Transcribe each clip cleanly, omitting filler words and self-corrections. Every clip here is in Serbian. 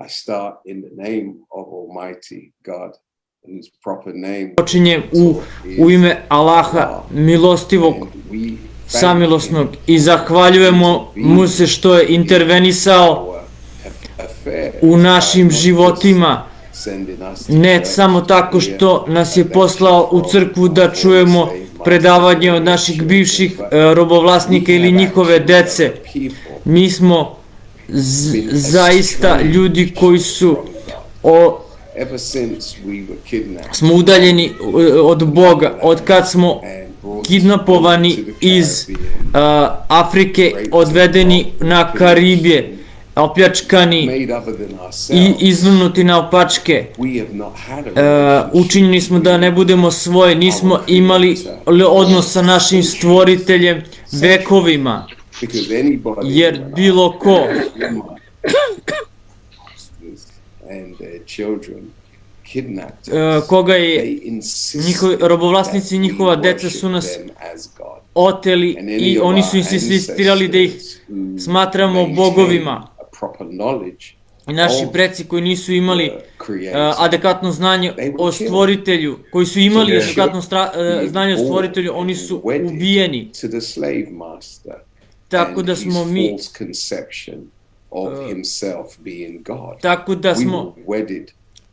I start in the name of Almighty God, whose proper name Počinjem u ime Allaha, milostivog, samilosnog, i zahvaljujemo mu se što je intervenisao u našim životima, ne samo tako što nas je poslao u crkvu da čujemo predavanje od naših bivših robovlasnika ili njihove dece. Mi smo zaista ljudi koji smo udaljeni od Boga, od kad smo kidnapovani iz Afrike, odvedeni na Karibije, opljačkani i izvrnuti na opačke. Učinjeni smo da ne budemo svoji, nismo imali odnos sa našim stvoriteljem vekovima, jer bilo ko koga je njihovi robovlasnici i njihova deca su nas oteli i oni su insistirali da ih smatramo bogovima. I naši preci koji nisu imali adekvatno znanje o stvoritelju, koji su imali adekvatno znanje o stvoritelju, oni su ubijeni. Tako da smo mi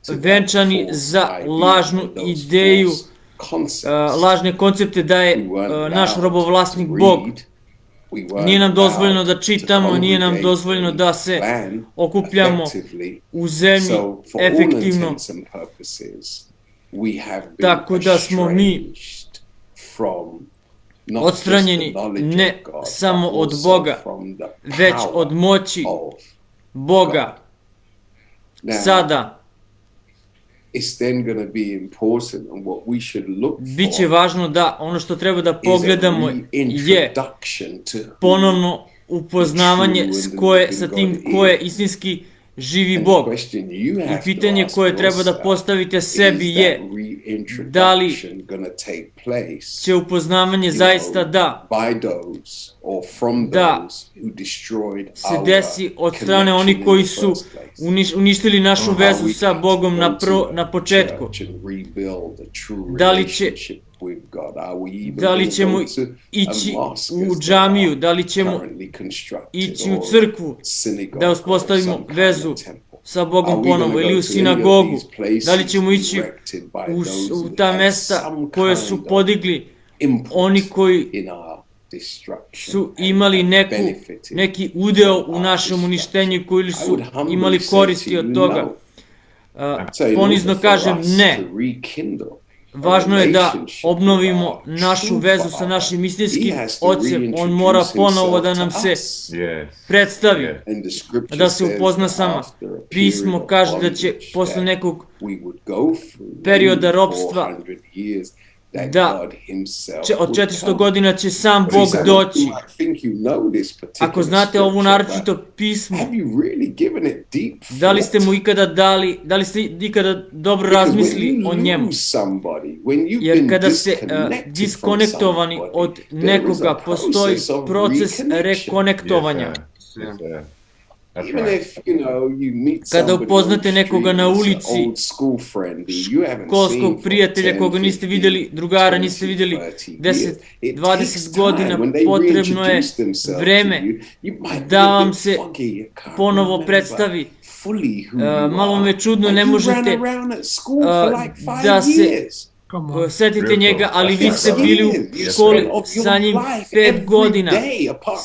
venčani za lažnu ideju, lažne koncepte da je naš robovlasnik Bog. Nije nam dozvoljeno da čitamo, nije nam dozvoljeno da se okupljamo u zemlji efektivno. Tako da smo mi odstranjeni ne samo od Boga, već od moći Boga. Sada biće važno da ono što treba da pogledamo je ponovno upoznavanje sa tim ko je istinski živi Bog. I pitanje koje treba da postavite sebi je da li će upoznavanje zaista da se desi od strane onih koji su uništili našu vezu sa Bogom na početku. Da li ćemo ići u džamiju, da li ćemo ići u crkvu da uspostavimo vezu sa Bogom ponovo ili u sinagogu, da li ćemo ići u ta mesta koje su podigli oni koji su imali neki udeo u našem uništenju, koji su imali koristi od toga. Ponizno kažem ne. Važno je da obnovimo našu vezu sa našim istinskim Ocem. On mora ponovo da nam se predstavi, da se upozna s nama. Pismo kaže da će posle nekog perioda ropstva da od 400 godina će sam Bog doći. Ako znate ovu naročito pismo, da li ste mu ikada dali, da li ste ikada dobro razmislili o njemu? Jer kada ste diskonektovani od nekoga, postoji proces rekonektovanja. Kada upoznate nekoga na ulici, školskog prijatelja koga niste vidjeli, drugara niste vidjeli 10-20 godina, potrebno je vreme da vam se ponovo predstavi. Malo me čudno, ne možete da se setite njega, ali vi ste bili u školi sa njim 5 godina,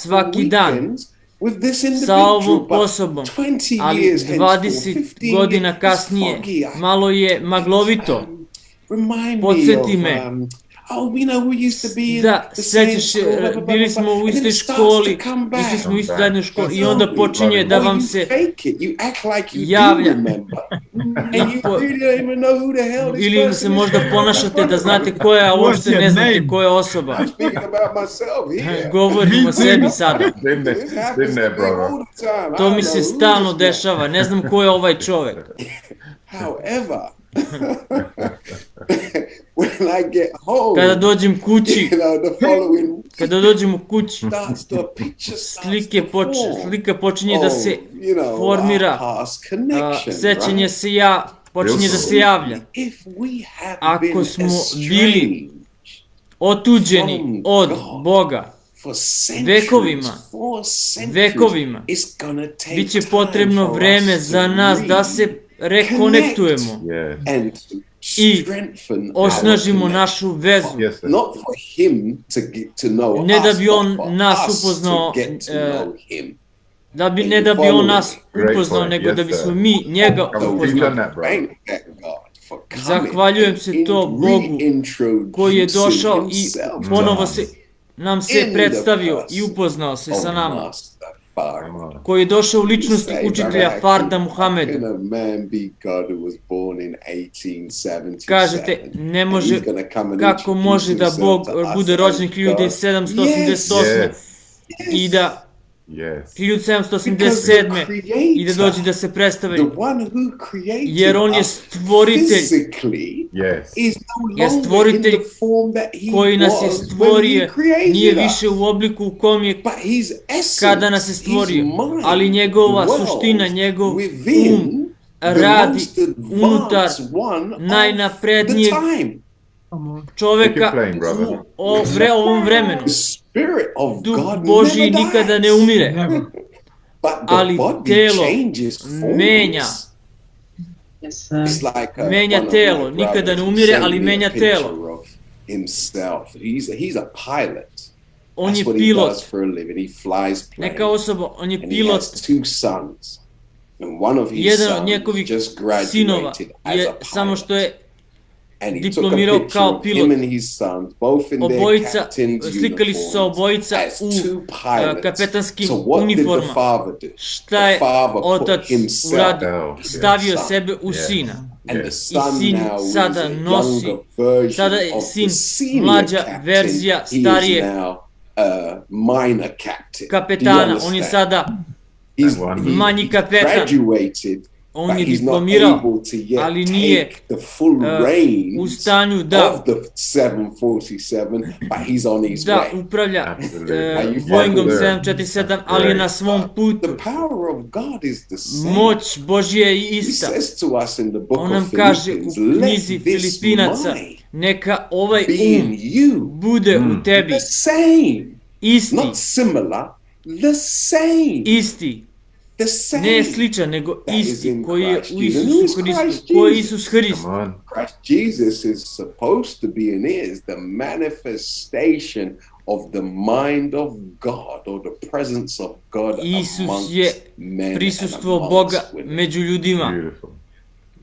svaki dan, sa ovom osobom, ali 20 godina kasnije malo je maglovito. Podsjeti me da sećaš, bili smo u istoj školi, išli smo u istoj zajednoj školi i onda počinje da vam se javlja. Ili se možda ponašate da znate ko je, a uopšte ne znate ko je osoba. Govorim o sebi sada. To mi se stalno dešava, ne znam ko je ovaj čovek. When I get home, Kada dođem kući, the following kada dođem u kući, starts to a picture starts to form. slika počinje da se formira, our past connection, sećanje right? se počinje da se javlja. If we have Ako been smo bili estranged otuđeni od Boga for centuries, vekovima, it's gonna take bit će time potrebno for vreme us za to nas da se rekonektujemo and i strengthen osnažimo our našu vezu. not for him to get to know Ne da us, bi but on for nas us upoznao, to get to know him. ne da bi on nas upoznao, nego da bismo mi njega upoznali. Thank God for coming Zahvaljujem se to and Bogu koji je reintroducing došao i himself to ponovo us nam se in predstavio the i upoznao se of sa nama. Master Farah. Koji je došao u ličnosti učitelja Farda How Muhameda. can a man be God who was born in 1877? Kažete, ne može, And he's gonna come and kako introduce može da himself Bog to us bude as rođen God? 1788 i da 1787 i da dođe da se predstavi, The one who created jer on je us stvoritelj, physically is no je longer in stvoritelj the form that he koji nas je was when he stvorio, nije created više us. u obliku u kom je But his essence, kada nas je stvorio, his mind, ali njegova dwells suština, njegov within um the radi most unutar advanced one of najnaprednijeg the time. čoveka u ovom vremenu. The Spirit of Duh God Božji never nikada ne dies. umire, But the ali body telo changes forms. menja, It's like menja one of telo, my nikada brothers ne umire, sent ali me a menja picture telo. of himself. He's a pilot. On That's je what he pilot, does for a living. He flies neka planes. osoba, on je And he pilot. has two sons. And one of his Jedan od sons njegovih just sinova graduated as je a samo što pilot. je And he took a diplomirao picture kao of him pilot. and his sons, both in their Obojica, captain's slikali su se obojica uniforms as u two pilots. kapetanskim So what did the uniformama. father do? Šta The je father put otac himself uradio? Stavio son. sebe u sina. And the I son sin now is sada a nosi, younger version sada je of sin the senior mlađa captain. verzija He is starijeg now a minor captain. Do you kapetana. On je understand? sada He's manji kapetan. graduated, On but je he's not diplomirao, able to yet ali nije take the full u reins stanju da of the 747, but he's on his da way. upravlja you Boeingom follow 747, ali je na svom putu. The power of God is the same. Moć Božja je He ista. says to us in the book On of nam kaže u Philippians, knjizi let this Filipinaca, mind neka ovaj be in um you, bude u tebi the same, isti, not similar, the same, isti, the same. ne sličan, nego That is isti, in koji je Christ u Jesus. Isusu Who is Hristu, Christ koji je Jesus? Isus Hrist. Christ Jesus is supposed to be in is the manifestation of the mind of God or the presence of God Isus amongst je men prisustvo and Boga amongst women. među ljudima Beautiful.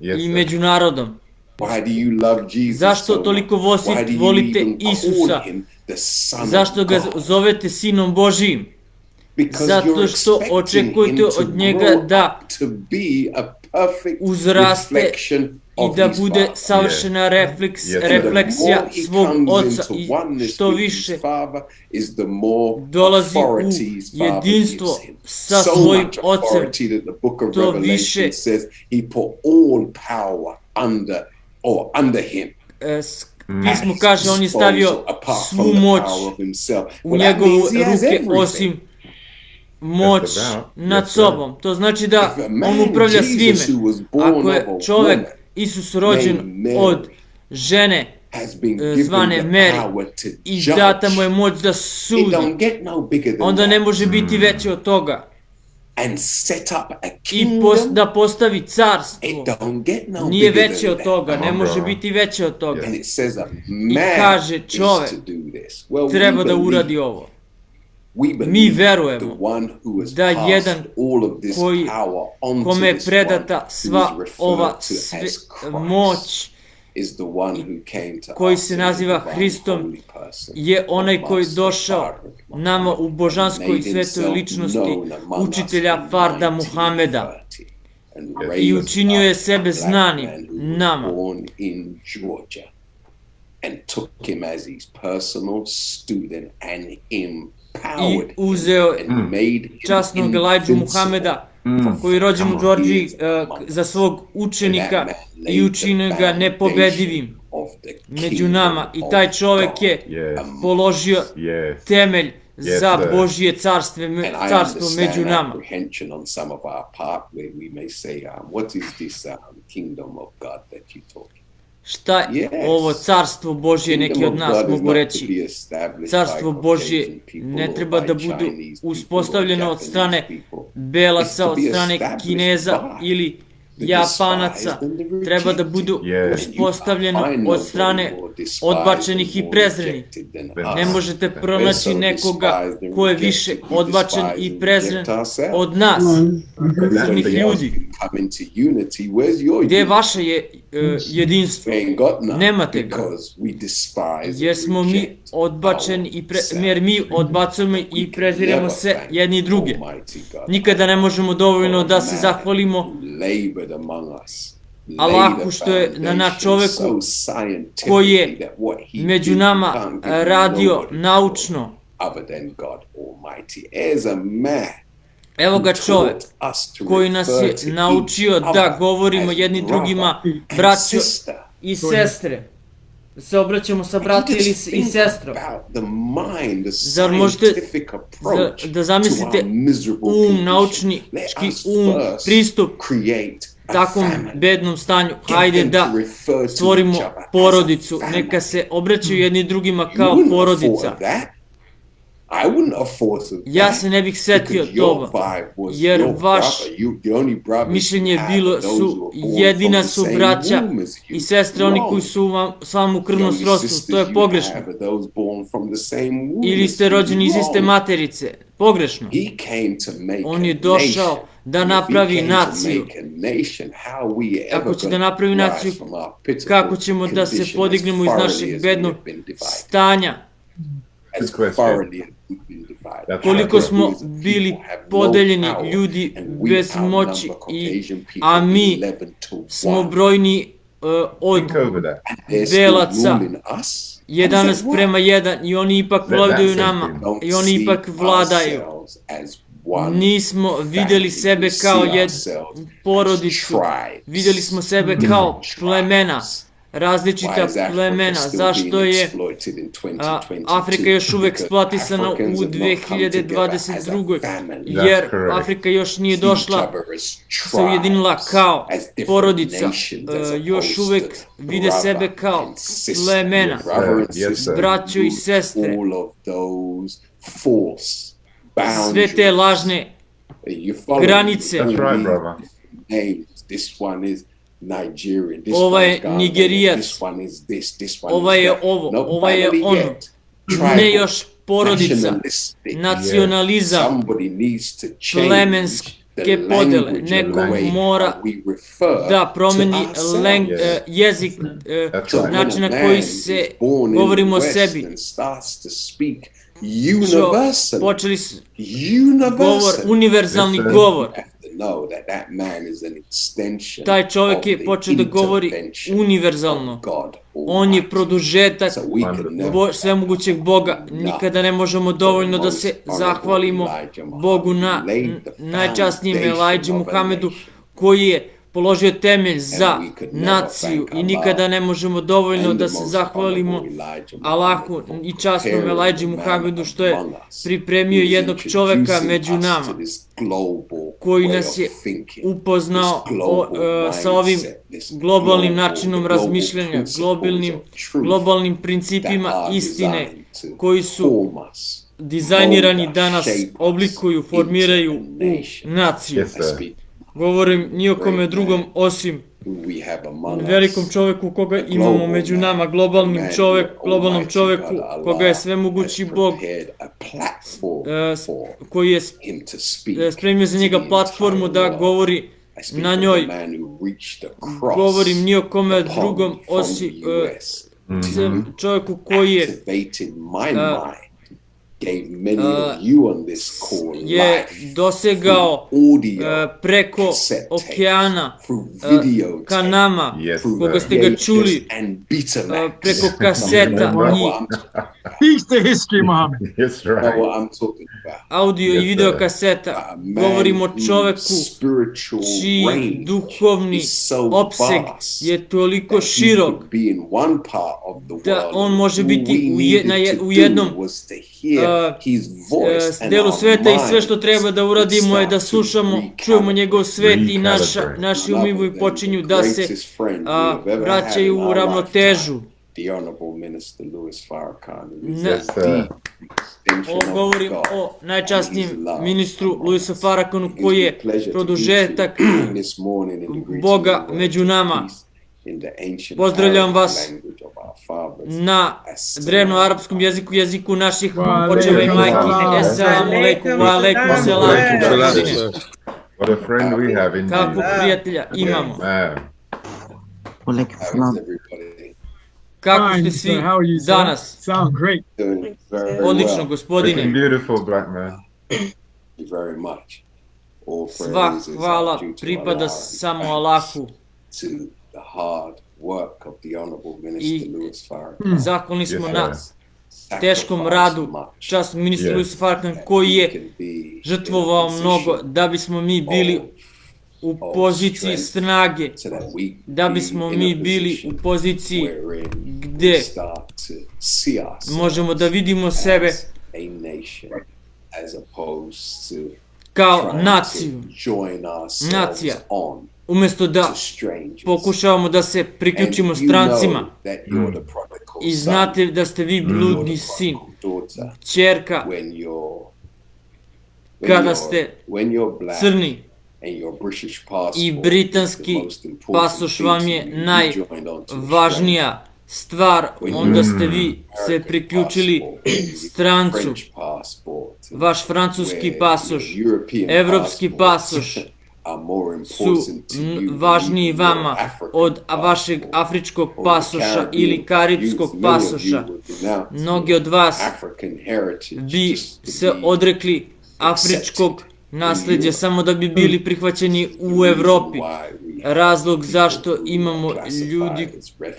Yes, i sir. među narodom. Why do you love Jesus Zašto so toliko much? Why do you volite even call Isusa? him the Son Zašto of ga God? zovete Sinom Božijim? Because Zato you're što expecting očekujete him to od njega grow da up to be a perfect uzraste reflection i of da his bude Father. savršena Yes. refleksija The more he svog comes oca into i oneness što with više his Father is the more dolazi u authority his Father jedinstvo gives him. sa So svojim much ocem. authority that the book of To Revelation više says he put all power under him. Pismo kaže, on je stavio svu moć u njegove ruke, osim moć nad sobom. To znači da on upravlja svime. Ako je čovek, Isus rođen od žene zvane Mary i data mu je moć da sudi, onda ne može biti veće od toga. I da postavi carstvo, nije veće od toga, ne može biti veće od toga. I kaže, čovek treba da uradi ovo. Mi verujemo da jedan kome je predata sva ova moć, koji se naziva Hristom, je onaj koji je došao nama u božanskoj i svetoj ličnosti učitelja Farda Muhameda i učinio je sebe znanim nama. I uzeo časnog Elijadžu Muhameda koji je rođen u Džordžiji za svog učenika i učini ga nepobedivim među nama. I taj čovek je položio temelj za Božje carstvo među nama. Šta je ovo carstvo Božje, neki od nas mogu reći. Carstvo Božje ne treba da bude uspostavljeno od strane Belaca, od strane Kineza ili Japanaca, treba da bude uspostavljeno od strane odbačenih i prezrenih. Ne možete pronaći nekoga ko je više odbačen i prezren od nas, crnih ljudi. Gdje je vaše jedinstvo? Nemate ga. Jer smo mi odbačeni, jer mi odbacujemo i preziramo se jedni i druge. Nikada ne možemo dovoljno da se zahvalimo Allahu što je na čoveku koji je među nama radio naučno. Evo ga čovek koji nas je naučio da govorimo jedni drugima, braćo i sestre. Se obraćamo sa brati ili i sestrom. Zar možete da zamislite naučnički pristup takvom bednom stanju? Hajde da stvorimo porodicu, neka se obraćaju jedni drugima kao porodica. Ja se ne bih setio toga, jer vaš mišljenje je bilo jedina su braća i sestre, oni koji su s vama u krvnom srodstvu, to je pogrešno. Ili ste rođeni iz iste materice, pogrešno. On je došao da napravi naciju. Ako će da napravi naciju, kako ćemo da se podignemo iz našeg bednog stanja? Koliko smo bili podeljeni ljudi bez moći, a mi smo brojni od Belaca 11:1 i oni ipak vladaju nama i oni ipak vladaju. Nismo videli sebe kao jednu porodicu, videli smo sebe kao plemena, različita plemena. Zašto je Afrika još uvek eksploatisana u 2022. Jer Afrika još nije došla, se ujedinila kao porodica, još uvek vide sebe kao plemena, braćo i sestre. Sve te lažne granice. Ovaj je Nigerijac, ovaj je ovo, ovaj je ono. Ne još porodica, nacionalizam, plemenske podele. Neko mora da promeni jezik, način na koji se govorimo o sebi. Počeli su govor, univerzalni govor. Taj čovjek je počeo da govori univerzalno. On je produžetak svemogućeg Boga. Nikada ne možemo dovoljno da se zahvalimo Bogu na najčasnijem Elajđi Muhamedu koji je položio temelj za naciju i nikada ne možemo dovoljno da se zahvalimo Allahu i časnom Elajđi Muhamedu što je pripremio jednog čoveka među nama koji nas je upoznao sa ovim globalnim načinom razmišljanja, globalnim principima istine koji su dizajnirani da nas oblikuju, formiraju u naciju. Govorim ni o kome drugom osim velikom čoveku koga imamo među nama, globalnom čoveku koga je svemogući Bog koji je spremio za njega platformu da govori na njoj. Govorim ni o kome drugom osim čoveku koji je dosegao preko okeana ka nama, koga ste ga čuli preko kaseta piece to history, Muhammad. That's right. What I'm talking about. Audio i video kaseta. Govorimo o čoveku čiji duhovni opseg je toliko širok da on može biti u jednom delu sveta i sve što treba da uradimo je da slušamo, čujemo njegov svet i naši umivi počinju da se vraćaju u ravnotežu. The Honorable Minister Louis Farrakhan. Govorim o najčasnijem ministru Louisu Farrakanu koji je produžetak Boga među nama. Pozdravljam vas na drevnom arapskom jeziku, jeziku naših očeva i majki. Esselamu alaikum wa alaikum selam. What a friend we have in Kakvog prijatelja imamo. Kako ste svi danas? Odlično, gospodine. Sva hvala pripada samo Allahu. I zahvalni smo na teškom radu časnog ministra Louisa Farrakana koji je žrtvovao mnogo da bismo mi bili u poziciji snage, da bismo mi bili u poziciji gde možemo da vidimo sebe kao naciju, nacija, umjesto da pokušavamo da se priključimo strancima. I znate da ste vi bludni sin, ćerka, kada ste crni, i britanski pasoš vam je najvažnija stvar, onda ste vi se priključili strancu. Vaš francuski pasoš, evropski pasoš su važniji vama od vašeg afričkog pasoša ili karibskog pasoša. Mnogi od vas bi se odrekli afričkog nasledđa samo da bi bili prihvaćeni u Evropi. Razlog zašto imamo ljudi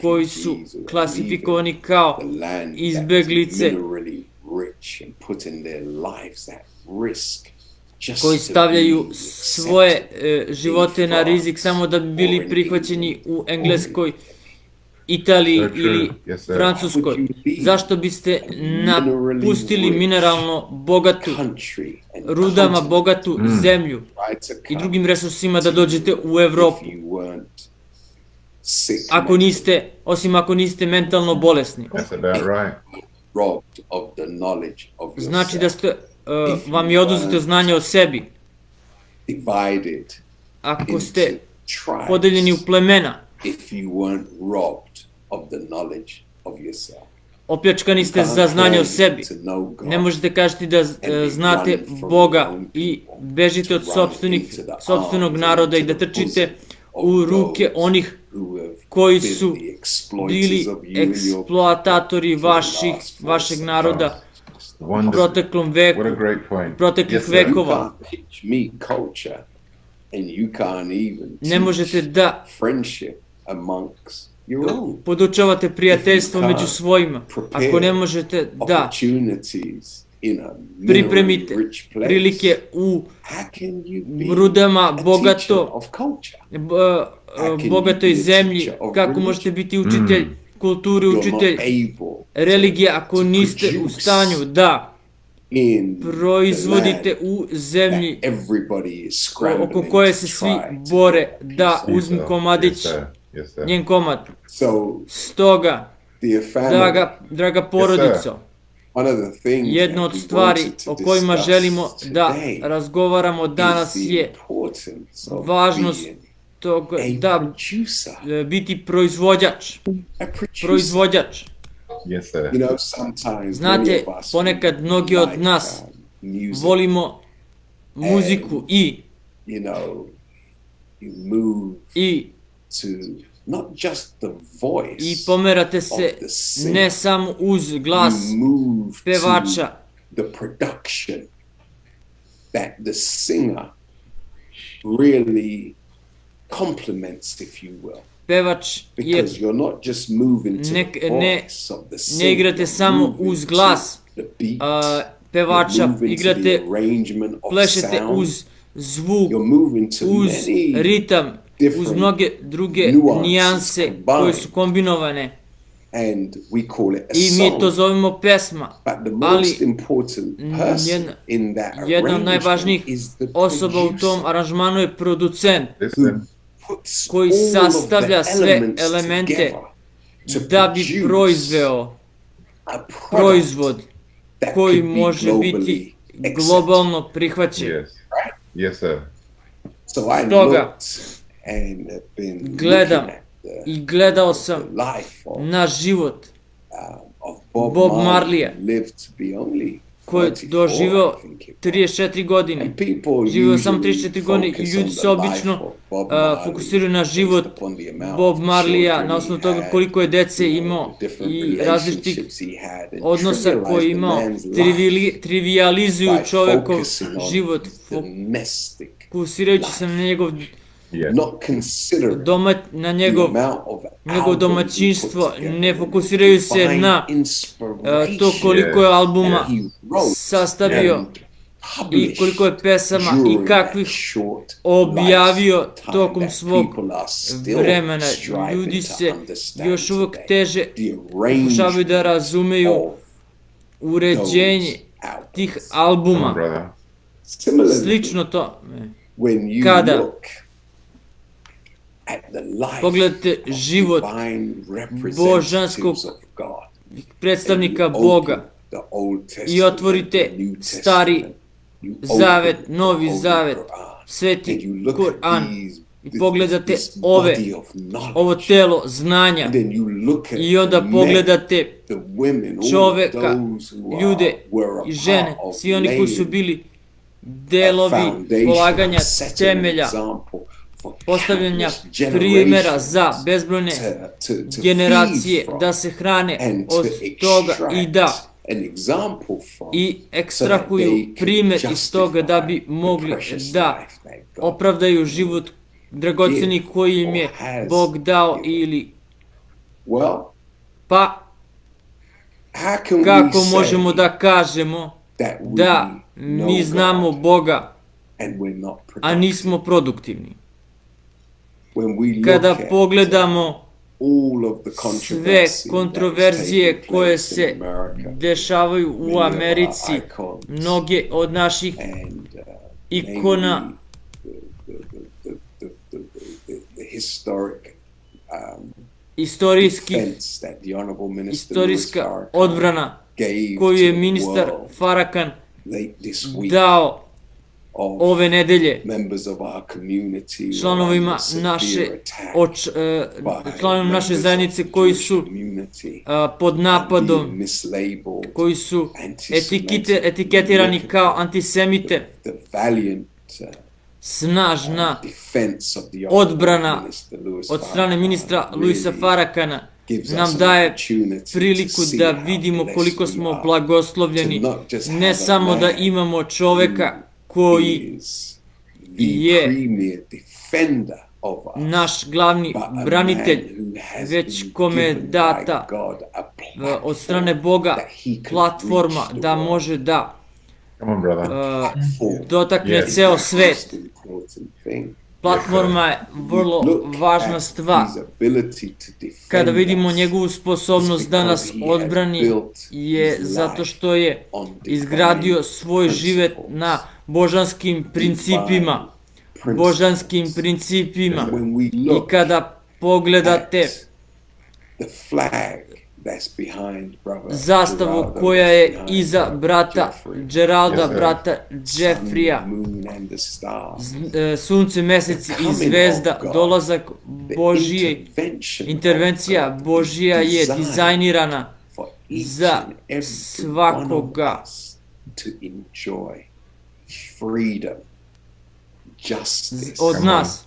koji su klasifikovani kao izbeglice, koji stavljaju svoje živote na rizik samo da bi bili prihvaćeni u Engleskoj, Italiji ili Francuskoj. Zašto biste napustili mineralno bogatu, rudama bogatu zemlju i drugim resursima da dođete u Evropu? Osim ako niste mentalno bolesni. Znači da vam je oduzeto znanje o sebi. Ako ste podeljeni u plemena, opljačkani ste za znanje o sebi. Ne možete kažete da znate Boga i bežite od sopstvenog naroda i da trčite u ruke onih koji su bili eksploatatori vašeg naroda u proteklom veku, proteklih vekova. Ne možete da podučavate prijateljstvo među svojima, ako ne možete da pripremite prilike u rudama bogatoj zemlji, kako možete biti učitelj kulture, učitelj religije, ako niste u stanju da proizvodite u zemlji oko koje se svi bore da uzmi komadić, njen komad. Stoga, draga porodico, jedna od stvari o kojima želimo da razgovaramo danas je važnost toga da biti proizvođač. Znate, ponekad mnogi od nas volimo muziku i pomerate se ne samo uz glas pevača, pevač je, ne igrate samo uz glas pevača, igrate, plešete uz zvuk, uz ritam, uz mnoge druge nijanse koje su kombinovane. I mi to zovemo pesma, ali jedna od najvažnijih osoba u tom aranžmanu je producent koji sastavlja sve elemente da bi proizveo proizvod koji može biti globalno prihvaćen. Stoga gledam i gledao sam na život Bob Marleya, koji je doživeo 34 godine. Živio samo 34 godine i ljudi se obično fokusiraju na život Bob Marleya na osnovu toga koliko je dece imao i različitih odnosa koje je imao. Trivializuju čovekov život, fokusirajući se na njegov na njegovo domaćinstvo, ne fokusiraju se na to koliko je albuma sastavio i koliko je pesama i kakvih objavio tokom svog vremena. Ljudi se još uvek teže pokušavaju da razumeju uređenje tih albuma. Slično to kada pogledate život božanskog predstavnika Boga i otvorite Stari Zavet, Novi Zavet, Sveti Kur'an i pogledate ovo telo znanja i onda pogledate čoveka, ljude i žene, svi oni koji su bili delovi polaganja temelja, postavljanja primjera za bezbrojne generacije da se hrane od toga i ekstrahuju primjer iz toga da bi mogli da opravdaju život dragoceni koji im je Bog dao ili pa kako možemo da kažemo da mi znamo Boga a nismo produktivni. Kada pogledamo sve kontroverzije koje se dešavaju u Americi, mnoge od naših ikona istorijska odbrana koju je ministar Farrakhan dao ove nedelje članovima naše zajednice koji su pod napadom, koji su etiketirani kao antisemite. Snažna odbrana od strane ministra Louisa Farrakana nam daje priliku da vidimo koliko smo blagoslovljeni, ne samo da imamo čoveka koji je naš glavni branitelj, već kome je data od strane Boga platforma da može da dotakne ceo svet. Platforma je vrlo važna stvar. Kada vidimo njegovu sposobnost da nas odbrani je zato što je izgradio svoj život na božanskim principima. I kada pogledate zastavu koja je iza brata Geralda, brata Jeffrija, sunce, mesec i zvezda, dolazak Božije, intervencija Božija je dizajnirana za svakoga. Od nas.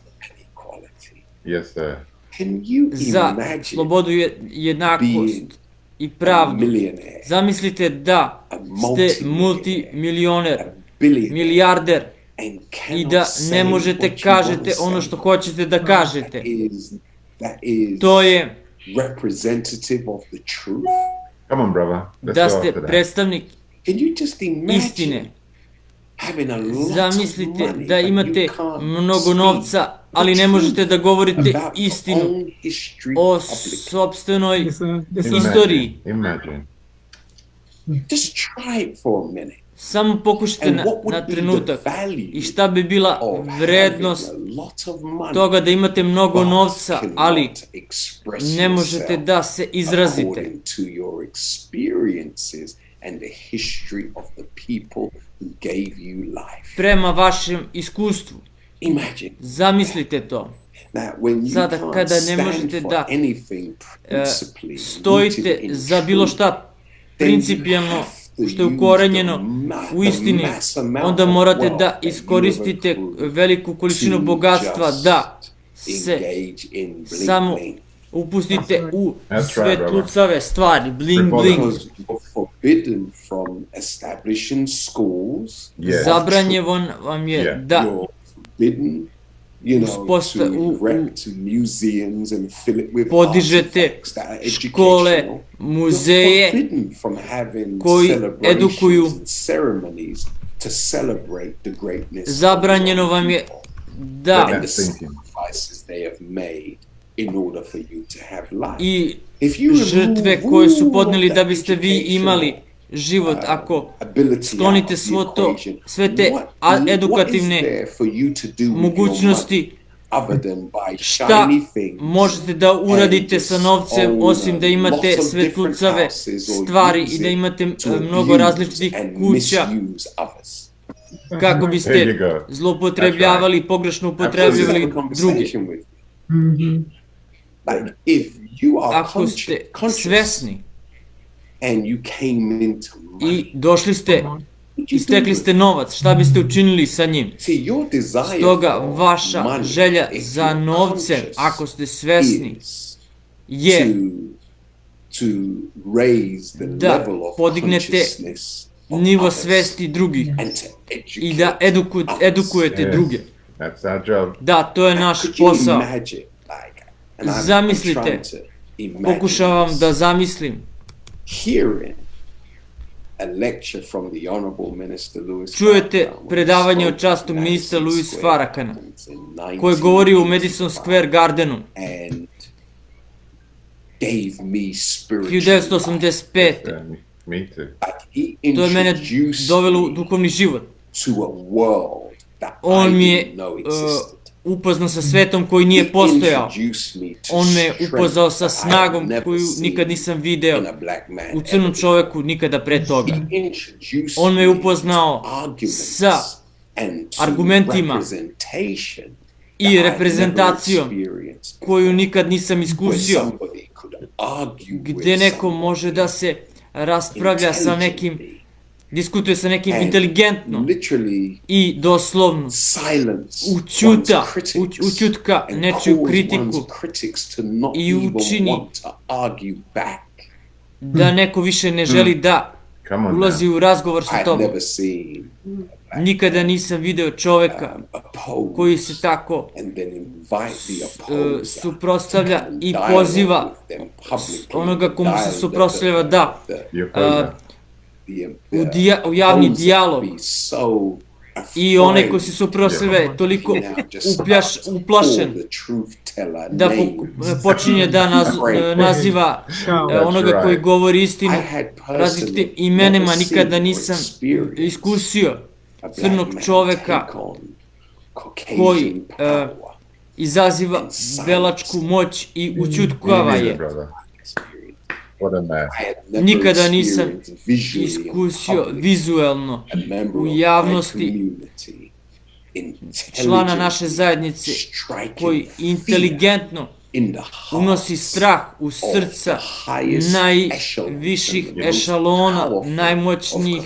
Za slobodu, jednakost i pravdu. Zamislite da ste multimilioner, milijarder i da ne možete kažete ono što hoćete da kažete. to je Come on, brother. da ste predstavnik istine. Zamislite da imate mnogo novca, ali ne možete da govorite istinu o sopstvenoj istoriji. Samo pokušajte na trenutak. I šta bi bila vrednost toga da imate mnogo novca, ali ne možete da se izrazite. Prema vašem iskustvu. Zamislite to. Sada kada ne možete da stojite za bilo šta principijalno što je ukorenjeno u istini, onda morate da iskoristite veliku količinu bogatstva da se samo upustite u svetlucave stvari, bling bling. Zabranjeno vam je da podižete škole, muzeje koji edukuju. Zabranjeno vam je da i žrtve koje su podneli da biste vi imali život, ako sklonite sve te edukativne mogućnosti, šta možete da uradite sa novcem osim da imate svetlucave stvari i da imate mnogo različitih kuća kako biste zloupotrebljavali, pogrešno upotrebljavali druge. Ako ste svesni i došli ste i stekli ste novac, šta biste učinili sa njim? Stoga vaša želja za novcem, ako ste svesni, je da podignete nivo svesti drugih i da edukujete druge. Da, to je naš posao. Zamislite, pokušavam da zamislim čujete predavanje od časnog ministra Louis Farrakana koji je govorio u Madison Square Gardenu 1985. To je mene dovelo u duhovni život. On mi je upoznao sa svetom koji nije postojao. On me upoznao sa snagom koju nikad nisam video u crnom čoveku nikada pre toga. On me upoznao sa argumentima i reprezentacijom koju nikad nisam iskusio, gde neko može da se raspravlja sa nekim, diskutuje sa nekim inteligentno i doslovno učutka nečiju kritiku i učini da neko više ne želi da ulazi u razgovor sa tobom. Nikada nisam video čoveka koji se tako suprotstavlja i poziva onoga komu se suprotstavlja da u javni dijalog i onaj koji se suprotstavlja je toliko uplašen da počinje da naziva onoga koji govori istinu različitim imenima. Nikada nisam iskusio crnog čoveka koji izaziva belačku moć i učutkava je. Nikada nisam iskusio vizuelno u javnosti člana naše zajednice koji inteligentno unosi strah u srca najviših ešalona, najmoćnijih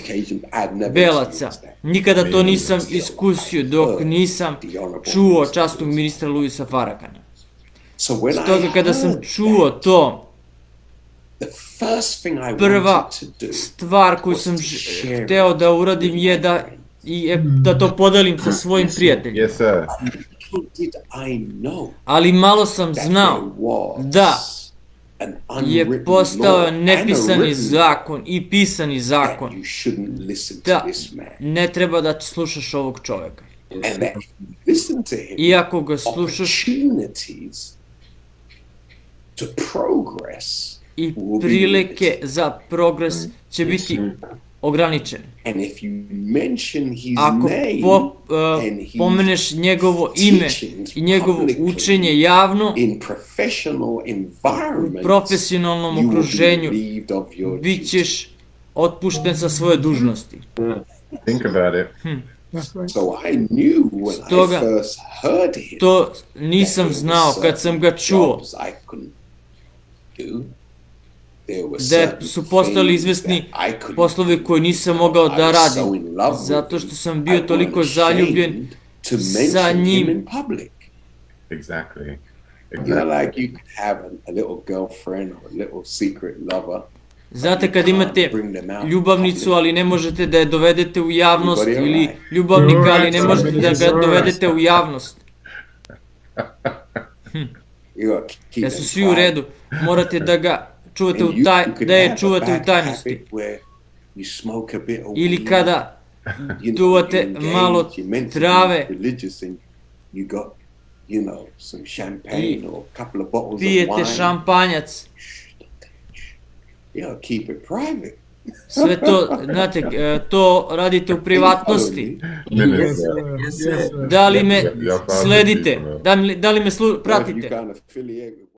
belaca. Nikada to nisam iskusio dok nisam čuo časnog ministra Louisa Farrakana. Stoga kada sam čuo to, prva stvar koju sam hteo da uradim je da to podelim sa svojim prijateljima. Ali malo sam znao da je postao nepisani zakon i pisani zakon da ne treba da slušaš ovog čoveka. I ako ga slušaš, i prilike za progres će biti ograničene. Ako pomeneš njegovo ime i njegovo učenje javno, u profesionalnom okruženju, bit ćeš otpušten sa svoje dužnosti. Stoga, to nisam znao kad sam ga čuo, da su postali izvesni poslovi koje nisam mogao da radim, zato što sam bio toliko zaljubljen sa njim. Znate, kad imate ljubavnicu, ali ne možete da je dovedete u javnost, ili ljubavnika, ali ne možete da ga dovedete u javnost. Da su svi u redu, morate da ga čuvate da je čuvate u tajnosti. Ili kada duvate malo trave i pijete šampanjac. Sve to, znate, to radite u privatnosti. Da li me sledite? Da li me pratite?